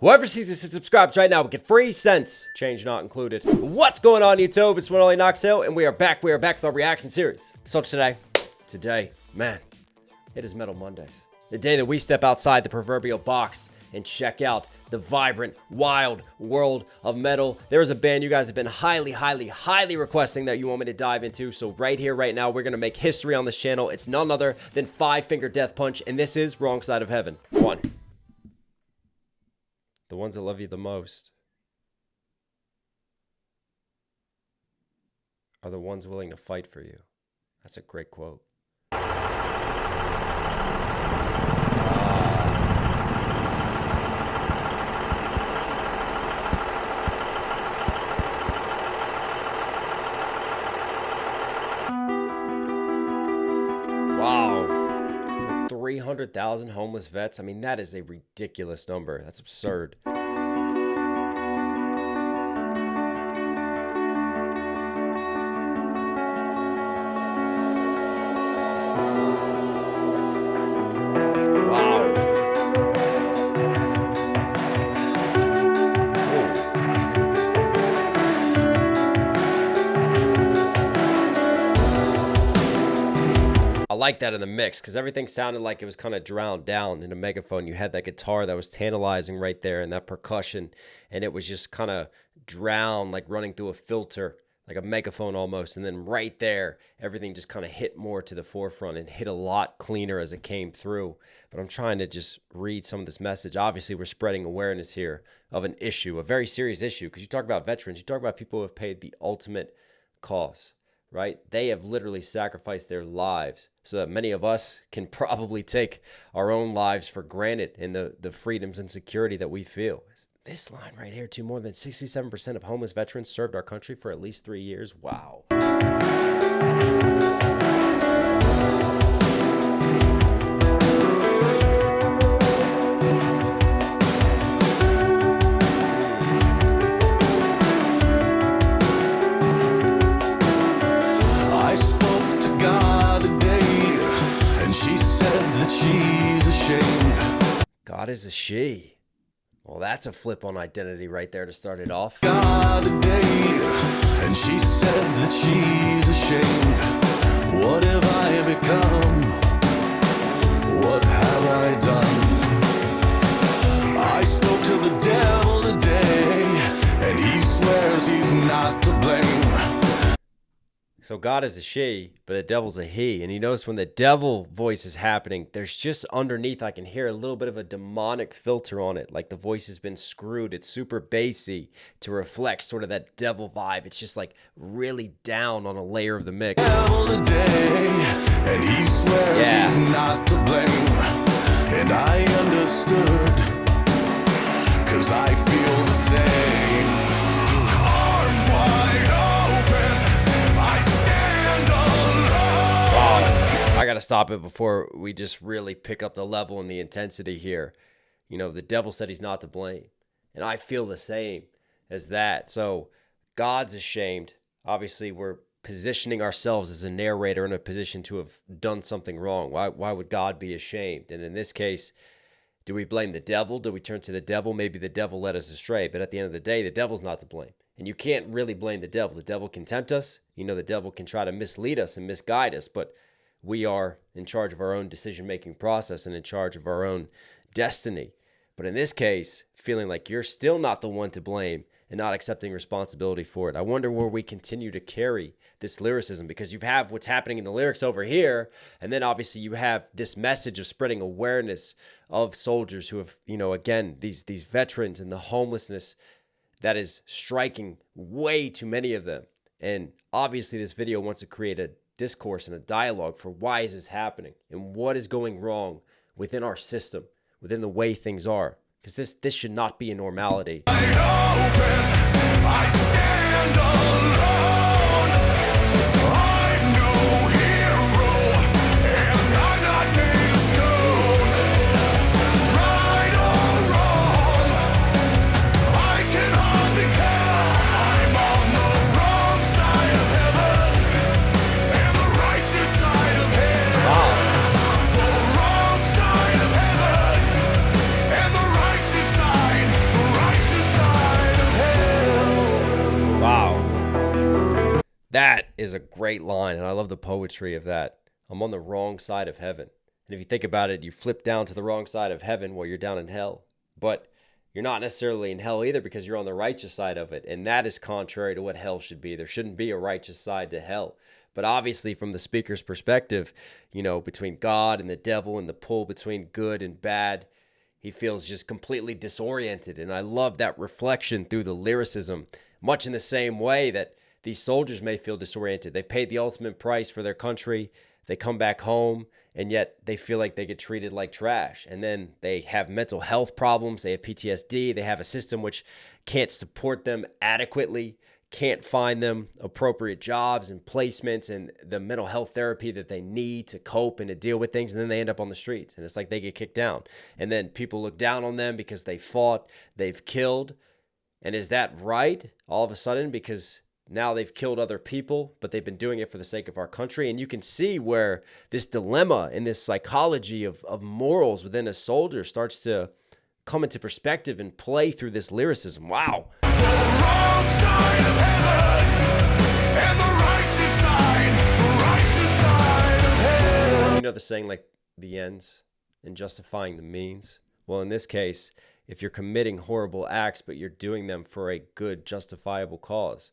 Whoever sees this and subscribes right now will get free cents, change not included. What's going on, YouTube? It's one only Knox Hill, and we are back with our reaction series. So today, man, it is Metal Mondays. The day that we step outside the proverbial box and check out the vibrant, wild world of metal. There is a band you guys have been highly requesting that you want me to dive into. So right here, right now, we're going to make history on this channel. It's none other than Five Finger Death Punch, and this is Wrong Side of Heaven. One. The ones that love you the most are the ones willing to fight for you. That's a great quote. Wow. 300,000 homeless vets. I mean, that is a ridiculous number. That's absurd. Wow. I like that in the mix because everything sounded like it was kind of drowned down in a megaphone. You had that guitar that was tantalizing right there and that percussion, and it was just kind of drowned, like running through a filter, like a megaphone almost. And then right there, everything just kind of hit more to the forefront and hit a lot cleaner as it came through. But I'm trying to just read some of this message. Obviously, we're spreading awareness here of an issue, a very serious issue, because you talk about veterans, you talk about people who have paid the ultimate cost. Right? They have literally sacrificed their lives so that many of us can probably take our own lives for granted in the freedoms and security that we feel. This line right here, too, more than 67% of homeless veterans served our country for at least 3 years. Wow. God is a she. Well, that's a flip on identity right there to start it off. God today, and she said that she's ashamed. What have I become? What have I done? I spoke to the devil today, and he swears he's not to blame. So God is a she, but the devil's a he. And you notice when the devil voice is happening, there's just underneath, I can hear a little bit of a demonic filter on it. Like the voice has been screwed. It's super bassy to reflect sort of that devil vibe. It's just like really down on a layer of the mix. Devil today, and he swears he's not to blame. And I understood, 'cause I feel the same. Arms wide open, I stand alone. I gotta stop it before we just really pick up the level and the intensity here. You know, the devil said he's not to blame, and I feel the same as that. So God's ashamed. Obviously, we're positioning ourselves as a narrator in a position to have done something wrong. Why would God be ashamed? And in this case, do we blame the devil? Do we turn to the devil? Maybe the devil led us astray, but at the end of the day, the devil's not to blame. And you can't really blame the devil. The devil can tempt us. You know, the devil can try to mislead us and misguide us, but we are in charge of our own decision-making process and in charge of our own destiny. But in this case, feeling like you're still not the one to blame and not accepting responsibility for it. I wonder where we continue to carry this lyricism, because you have what's happening in the lyrics over here, and then obviously you have this message of spreading awareness of soldiers who have, you know, again, these veterans and the homelessness that is striking way too many of them. And obviously this video wants to create a discourse and a dialogue for why is this happening and what is going wrong within our system, within the way things are, because this should not be a normality. I stand alone. I'm no hero, and I'm not made of stone. Right or wrong, I can hardly care. I'm on the wrong side of heaven and the righteous side of hell. Wow. The wrong side of heaven and the righteous side. That is a great line, and I love the poetry of that. I'm on the wrong side of heaven. And if you think about it, you flip down to the wrong side of heaven while you're down in hell. But you're not necessarily in hell either because you're on the righteous side of it. And that is contrary to what hell should be. There shouldn't be a righteous side to hell. But obviously, from the speaker's perspective, between God and the devil and the pull between good and bad, he feels just completely disoriented. And I love that reflection through the lyricism, much in the same way that these soldiers may feel disoriented. They've paid the ultimate price for their country. They come back home, and yet they feel like they get treated like trash. And then they have mental health problems. They have PTSD. They have a system which can't support them adequately, can't find them appropriate jobs and placements and the mental health therapy that they need to cope and to deal with things. And then they end up on the streets, and it's like they get kicked down. And then people look down on them because they fought, they've killed. And is that right all of a sudden? Because now they've killed other people, but they've been doing it for the sake of our country. And you can see where this dilemma and this psychology of morals within a soldier starts to come into perspective and play through this lyricism. Wow. The wrong side of heaven and the righteous side of hell. You know the saying, like, the ends and justifying the means? Well, in this case, if you're committing horrible acts, but you're doing them for a good, justifiable cause,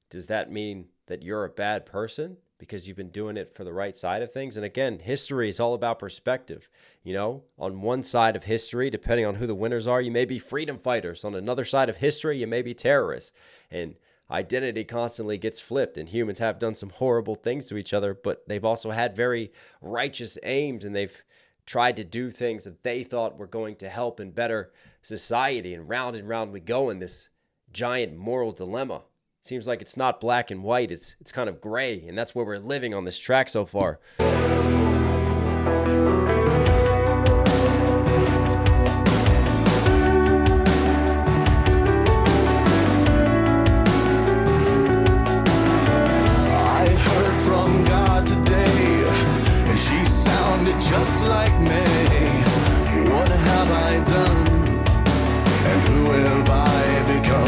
does that mean that you're a bad person because you've been doing it for the right side of things? And again, history is all about perspective. On one side of history, depending on who the winners are, you may be freedom fighters. On another side of history, you may be terrorists. And identity constantly gets flipped, and humans have done some horrible things to each other, but they've also had very righteous aims, and they've tried to do things that they thought were going to help and better society. And round we go in this giant moral dilemma. Seems like it's not black and white, it's kind of gray, and that's where we're living on this track so far. I heard from God today, and she sounded just like me. What have I done, and who have I become?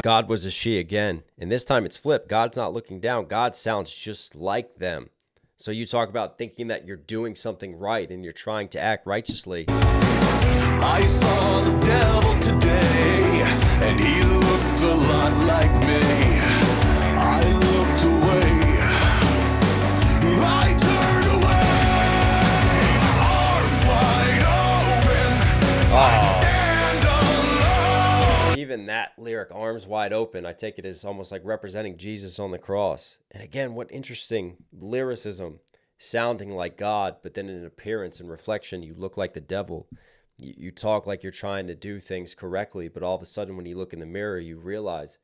God was a she again, and this time it's flipped. God's not looking down. God sounds just like them. So you talk about thinking that you're doing something right and you're trying to act righteously. I saw the devil today, and he looked a lot like me. I looked away. I turned away. Arms wide open. I stand alone. Even that lyric, arms wide open, I take it as almost like representing Jesus on the cross. And again, what interesting lyricism, sounding like God, but then in appearance and reflection, you look like the devil. You talk like you're trying to do things correctly, but all of a sudden when you look in the mirror, you realize,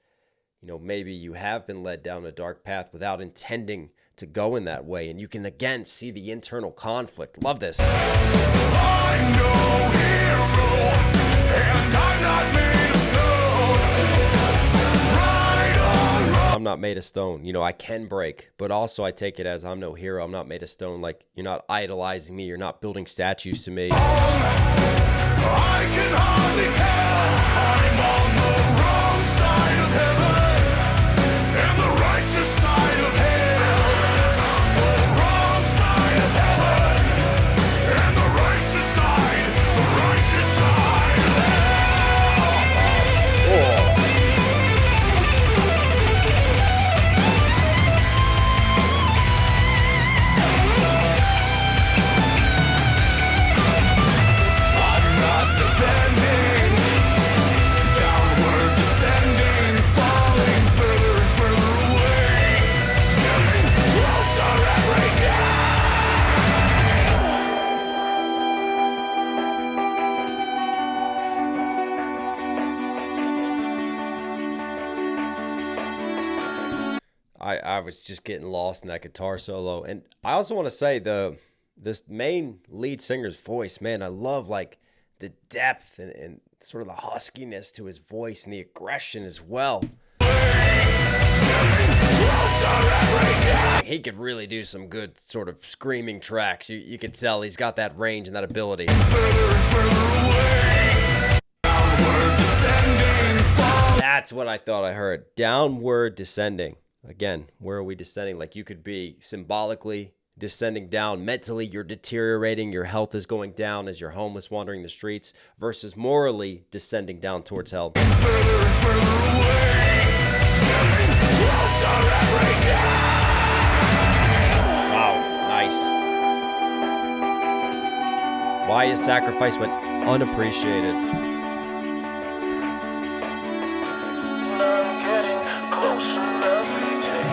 maybe you have been led down a dark path without intending to go in that way. And you can again see the internal conflict. Love this. I'm no hero, and I'm not made of stone. Right or wrong. I'm not made of stone. I can break, but also I take it as I'm no hero. I'm not made of stone. Like, you're not idolizing me. You're not building statues to me. I can hardly tell. I'm on the wrong side of heaven and the righteous side of hell. The wrong side of heaven and the righteous side of hell. Oh. I was just getting lost in that guitar solo. And I also want to say this main lead singer's voice, man, I love like the depth and sort of the huskiness to his voice and the aggression as well. He could really do some good sort of screaming tracks. You could tell he's got that range and that ability. That's what I thought I heard. Downward descending. Again, where are we descending? Like, you could be symbolically descending down. Mentally, you're deteriorating. Your health is going down as you're homeless wandering the streets, versus morally descending down towards hell. Further and further away, getting closer every day. Wow, nice. Why is sacrifice went unappreciated? I'm getting closer every day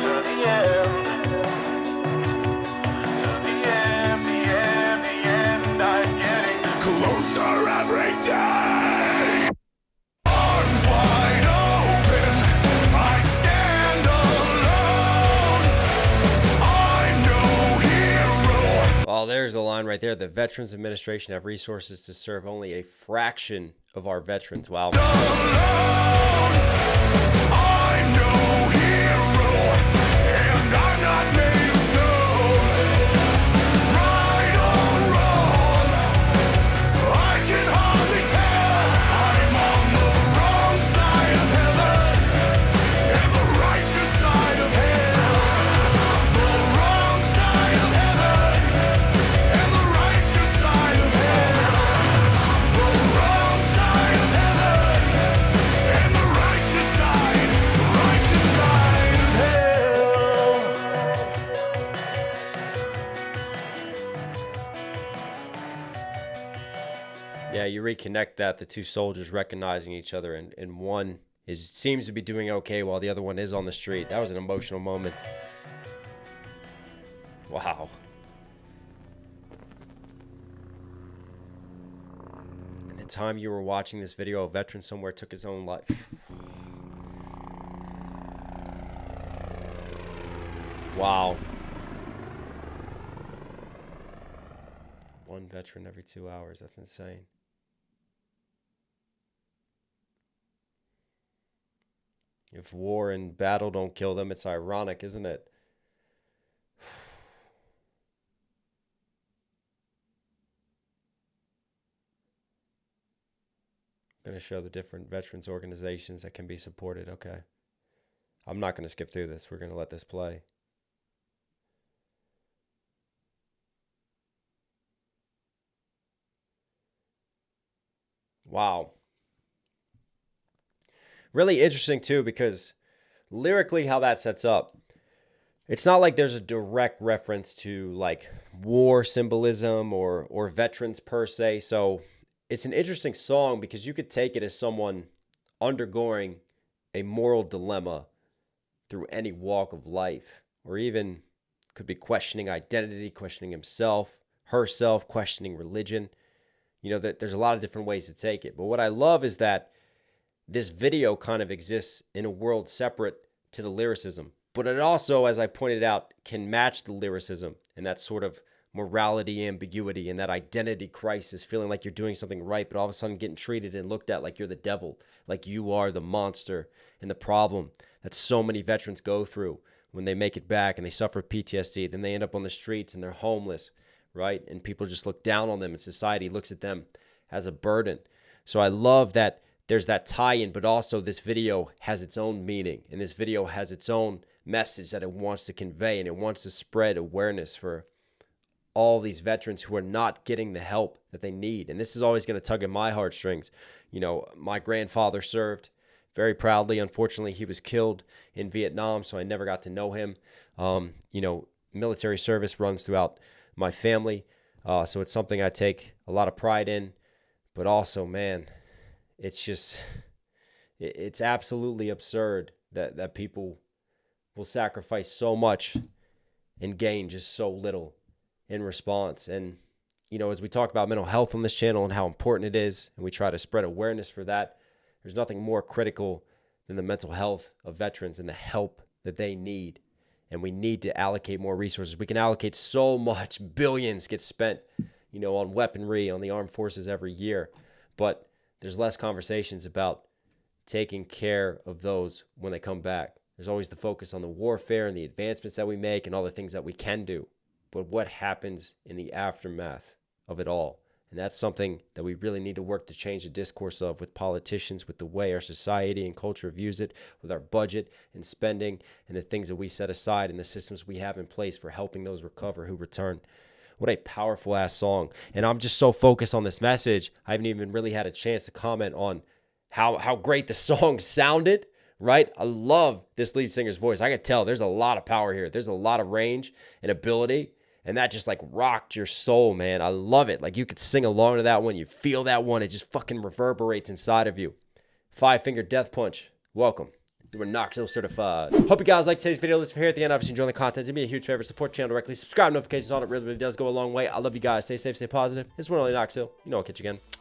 to the end, to the end, the end, the end. I'm getting closer every day. Arms wide open, I stand alone. I'm no hero. Oh, there's the line right there. The Veterans Administration have resources to serve only a fraction of our veterans. Wow. I'm no hero, and I'm not made of stone. Right or wrong, I can hardly tell. I'm on the wrong side of heaven and the righteous side of hell. The wrong side of heaven and the righteous side of hell. The wrong side of heaven and the righteous side of hell. Yeah, you reconnect that, the two soldiers recognizing each other, and one seems to be doing okay while the other one is on the street. That was an emotional moment. Wow. And the time you were watching this video, a veteran somewhere took his own life. Wow. One veteran every 2 hours. That's insane. If war and battle don't kill them, it's ironic, isn't it? I'm going to show the different veterans organizations that can be supported. Okay. I'm not going to skip through this. We're going to let this play. Wow. Really interesting too, because lyrically how that sets up, it's not like there's a direct reference to like war symbolism or veterans per se. So it's an interesting song because you could take it as someone undergoing a moral dilemma through any walk of life, or even could be questioning identity, questioning himself, herself, questioning religion. You know, that there's a lot of different ways to take it. But what I love is that this video kind of exists in a world separate to the lyricism. But it also, as I pointed out, can match the lyricism and that sort of morality ambiguity and that identity crisis, feeling like you're doing something right, but all of a sudden getting treated and looked at like you're the devil, like you are the monster and the problem that so many veterans go through when they make it back and they suffer PTSD. Then they end up on the streets and they're homeless, right? And people just look down on them and society looks at them as a burden. So I love that there's that tie-in, but also this video has its own meaning, and this video has its own message that it wants to convey, and it wants to spread awareness for all these veterans who are not getting the help that they need. And this is always going to tug at my heartstrings. You know, my grandfather served very proudly. Unfortunately, he was killed in Vietnam, so I never got to know him. You know, military service runs throughout my family, so it's something I take a lot of pride in. But also, man, it's absolutely absurd that people will sacrifice so much and gain just so little in response. And, you know, as we talk about mental health on this channel and how important it is, and we try to spread awareness for that, there's nothing more critical than the mental health of veterans and the help that they need. And we need to allocate more resources. We can allocate so much, billions get spent, you know, on weaponry, on the armed forces every year. But there's less conversations about taking care of those when they come back. There's always the focus on the warfare and the advancements that we make and all the things that we can do. But what happens in the aftermath of it all? And that's something that we really need to work to change the discourse of with politicians, with the way our society and culture views it, with our budget and spending and the things that we set aside and the systems we have in place for helping those recover who return. What a powerful ass song. And I'm just so focused on this message, I haven't even really had a chance to comment on how great the song sounded, right? I love this lead singer's voice. I can tell there's a lot of power here. There's a lot of range and ability. And that just like rocked your soul, man. I love it. Like you could sing along to that one. You feel that one. It just fucking reverberates inside of you. 5-finger death punch. Welcome. You were Knox Hill certified. Hope you guys like today's video. Listen here at the end. Obviously enjoying the content. Do me a huge favor. Support the channel directly. Subscribe, notifications on. It really, really does go a long way. I love you guys. Stay safe, stay positive. This one only Knox Hill. You know I'll catch you again.